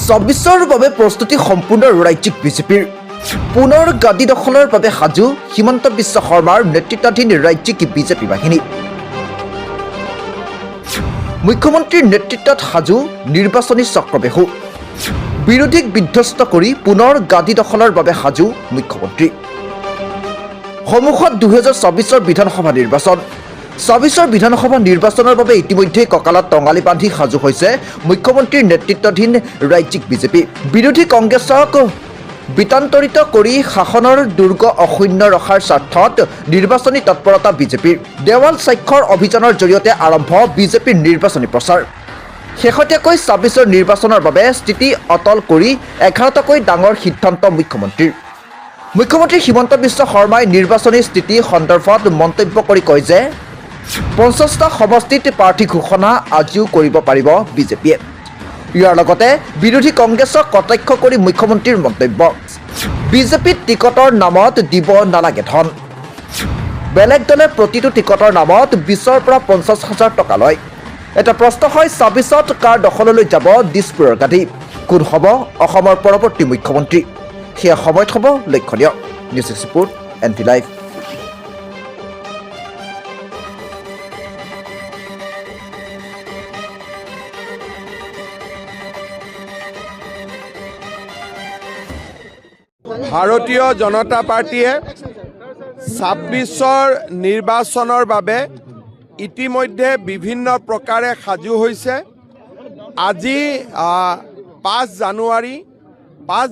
২৬ৰ বাবে প্ৰস্তুতি সম্পূৰ্ণ ৰাজ্যিক বিজেপিৰ পুনৰ গাদী দখলৰ বাবে সাজু হিমন্ত বিশ্ব শৰ্মাৰ নেতৃত্বাধীন ৰাজ্যিক বিজেপি বাহিনী মুখ্যমন্ত্ৰীৰ নেতৃত্বত সাজু নিৰ্বাচনী চক্ৰবেহু বিৰোধীক বিধ্বস্ত কৰি পুনৰ গাদী দখলৰ বাবে সাজু মুখ্যমন্ত্ৰী সন্মুখত ২০২৪ৰ বিধানসভা নিৰ্বাচন ২৪ৰ বিধানসভা নিৰ্বাচনৰ বাবে ইতিমধ্যে কঁকালত টঙালি বান্ধি সাজু হৈছে মুখ্যমন্ত্ৰীৰ নেতৃত্বাধীন ৰাজ্যিক বিজেপি বিৰোধী কংগ্ৰেছক বিতান্তৰিত কৰি শাসনৰ দুৰ্গ অক্ষুণ্ণ ৰখাৰ স্বাৰ্থত নিৰ্বাচনী তৎপৰতা বিজেপিৰ দেৱাল স্বাক্ষৰ অভিযানৰ জৰিয়তে আৰম্ভ বিজেপিৰ নিৰ্বাচনী প্ৰচাৰ শেহতীয়াকৈ ২৬ৰ নিৰ্বাচনৰ বাবে স্থিতি অটল কৰি ১১টাকৈ ডাঙৰ সিদ্ধান্ত মুখ্যমন্ত্ৰী হিমন্ত বিশ্ব শৰ্মাই নিৰ্বাচনী স্থিতি সন্দৰ্ভত মন্তব্য কৰি কয় যে ৫০টা সমষ্টিত প্ৰাৰ্থী ঘোষণা আজিও কৰিব পাৰিব বিজেপিয়ে ইয়াৰ লগতে বিৰোধী কংগ্ৰেছক কটাক্ষ কৰি মুখ্যমন্ত্ৰীৰ মন্তব্য বিজেপিত টিকটৰ নামত দিব নালাগে ধন বেলেগ দলে প্ৰতিটো টিকটৰ নামত ২০ৰ পৰা ৫০,০০০ টকা লয় এটা প্ৰশ্ন হয় ২৬ত কাৰ দখললৈ যাব দিছপুৰৰ গাদী কোন হ'ব অসমৰ পৰৱৰ্তী মুখ্যমন্ত্ৰী সেয়া সময়ত হ'ব লক্ষণীয় নিউজ ৰিপৰ্ট NV লাইভ ভাৰতীয় জনতা পাৰ্টিয়ে ২৬ৰ নিৰ্বাচনৰ বাবে ইতিমধ্যে বিভিন্ন প্ৰকাৰে সাজু হৈছে আজি ৫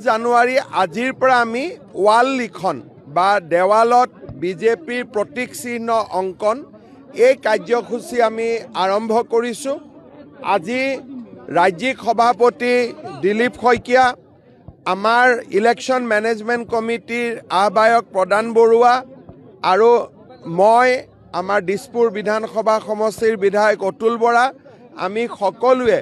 জানুৱাৰী আজিৰ পৰা আমি ৱাল লিখন বা দেৱালত বিজেপিৰ প্ৰতীক চিহ্ন অংকন এই কাৰ্যসূচী আমি আৰম্ভ কৰিছোঁ আজি ৰাজ্যিক সভাপতি দিলীপ শইকীয়া আমাৰ ইলেকশ্যন মেনেজমেণ্ট কমিটিৰ আহ্বায়ক প্ৰদান বৰুৱা আৰু মই আমাৰ দিছপুৰ বিধানসভা সমষ্টিৰ বিধায়ক অতুল বৰা আমি সকলোৱে